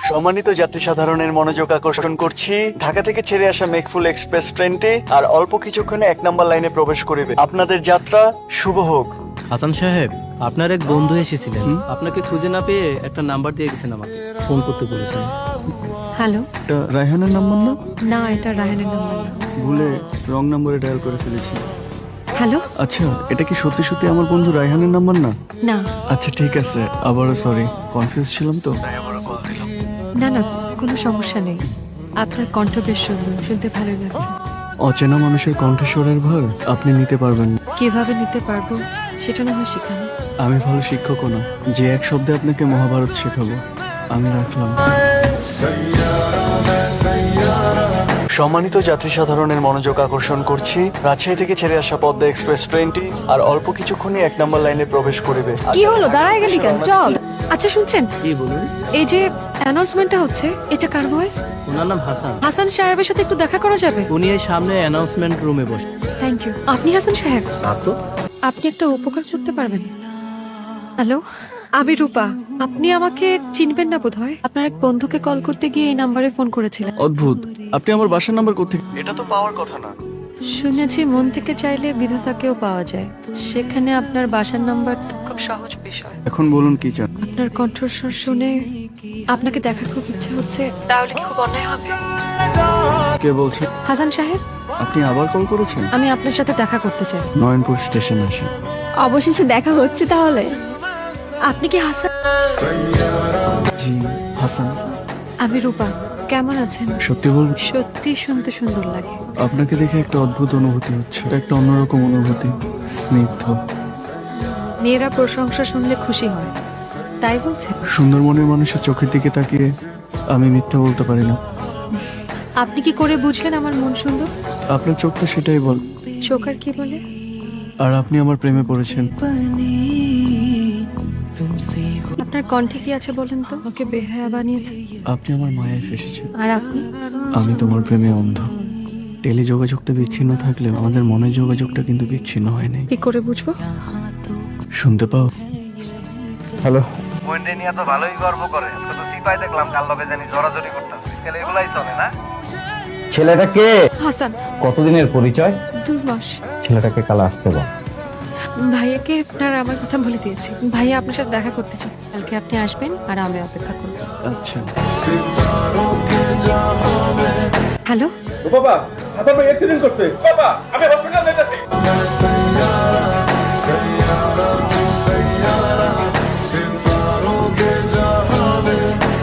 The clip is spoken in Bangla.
সম্মানিত যাত্রী সাধারণের মনোযোগ আকর্ষণ করছি, ঢাকা থেকে ছেড়ে আসা মেঘফুল এক্সপ্রেস ট্রেনটি আর অল্প কিছুক্ষণে 1 নম্বর লাইনে প্রবেশ করিবে। আপনাদের যাত্রা শুভ হোক। হাসান সাহেব, আপনার এক বন্ধু এসেছিলেন, আপনাকে খুঁজে না পেয়ে একটা নাম্বার দিয়ে গেছেন, আমাকে ফোন করতে বলেছেন। হ্যালো। এটা রায়হানের নাম্বার না? না, এটা রায়হানের নাম্বার না। ভুলে রং নম্বরে ডায়াল করে ফেলেছি। হ্যালো। আচ্ছা, এটা কি সত্যি সত্যি আমার বন্ধু রায়হানের নাম্বার না? না আচ্ছা ঠিক আছে, আবারও সরি, কনফিউজ ছিলাম তো তাই আবারও কল দিলাম। না না, কোনো সমস্যা নেই। আপনার কণ্ঠ বেশ সুন্দর, শুনতে ভালো লাগছে। অচেনা মানুষের কণ্ঠস্বরের ভার আপনি নিতে পারবেন না। কিভাবে নিতে পারবো সেটা না হয় শেখানো। আমি ভালো শিক্ষকও না যে এক শব্দে আপনাকে মহাভারত শেখাবো। আমি রাখলাম। সম্মানিত যাত্রী সাধারণের মনোযোগ আকর্ষণ করছি, রাজশাহী থেকে ছেড়ে আসা পদ্মা এক্সপ্রেস ট্রেনটি আর অল্প কিছুক্ষণে 1 নম্বর লাইনে প্রবেশ করিবে। কি হলো, দাঁড়ায় গেলি কেন? চল। আচ্ছা শুনছেন, কি বলুন? এই যে অ্যানাউন্সমেন্টটা হচ্ছে, এটা কার ভয়েস? ওনার নাম হাসান। হাসান সাহেবের সাথে একটু দেখা করা যাবে? উনি এই সামনে অ্যানাউন্সমেন্ট রুমে বসে। Thank you. আপনি হাসান সাহেব? তো আপনি একটা উপকার করতে পারবেন? হ্যালো, আমি রূপা। আপনি আমাকে চিনবেন না বোধহয়। আপনার এক বন্ধুকে কল করতে গিয়ে এই নাম্বারে ফোন করেছিলেন। অদ্ভুত, আপনি আমার বাসার নাম্বার কোত্থেকে? এটা তো পাওয়ার কথা না। শুনেছি মন থেকে চাইলে বিধাতাকেও পাওয়া যায়, সেখানে আপনার বাসার নাম্বার তো খুব সহজ বিষয়। এখন বলুন কি চান? আপনার কণ্ঠস্বর শুনে আপনাকে দেখার খুব ইচ্ছা হচ্ছে, তাহলে কি খুব অন্যায় হবে? কে বলছেন? হাসান সাহেব, আপনি আবার কল করেছেন? আমি আপনার সাথে দেখা করতে চাই। নয়নপুর স্টেশন আসেন। অবশেষে দেখা হচ্ছে তাহলে। আপনি কি হাসান? জি হাসান। আমি রূপা। কেমন আছেন? সত্যি বলবো, সত্যি শুনতে সুন্দর লাগে। আপনাকে দেখে একটা অদ্ভুত অনুভূতি হচ্ছে, একটা অন্যরকম অনুভূতি, স্নিগ্ধ। মেয়েরা প্রশংসা শুনলে খুশি হয়, তাই বলছেন? সুন্দর মনের মানুষের চোখের দিকে তাকিয়ে আমি মিথ্যা বলতে পারি না। আপনি কি করে বুঝলেন আমার মন সুন্দর? আপনার চোখ তো সেটাই বল। চোখ আর কি বলে? আর আপনি আমার প্রেমে পড়েছেন। আপনার কণ্ঠে কি আছে বলেন তো? ওকে বেহায়া বানিয়েছে। আপনি আমার মায়ায় ফেসেছেন। আর আপনি? আমি তোমার প্রেমে অন্ধ। টেলি যোগাযোগটা বিচ্ছিন্ন থাকলেও আমাদের মনের যোগাযোগটা কিন্তু বিচ্ছিন্ন হয়নি। কি করে বুঝবো? শুনতে পাও? হ্যালো। পয়েন্টে নিয়ে তো ভালোই গর্ব করে। আজকে তো সিপাই দেখলাম কাল লগে জানি জড়াজড়ি করতাম। তাহলে এগুলাই চলে না? ছেলেটা কে? হাসান। কতদিনের পরিচয়? 2 মাস। ছেলেটাকে কাল আসতে বল। ভাইয়াকে আপনার আমার কথা বলে দিয়েছি। ভাইয়া আপনার সাথে দেখা করতে চাই। কালকে আপনি আসবেন আর আমি অপেক্ষা করব। আচ্ছা। হ্যালো। বাবা, হাসান ভাই অ্যাক্সিডেন্ট করছে। বাবা, আমি হসপিটাল যাইতেছি।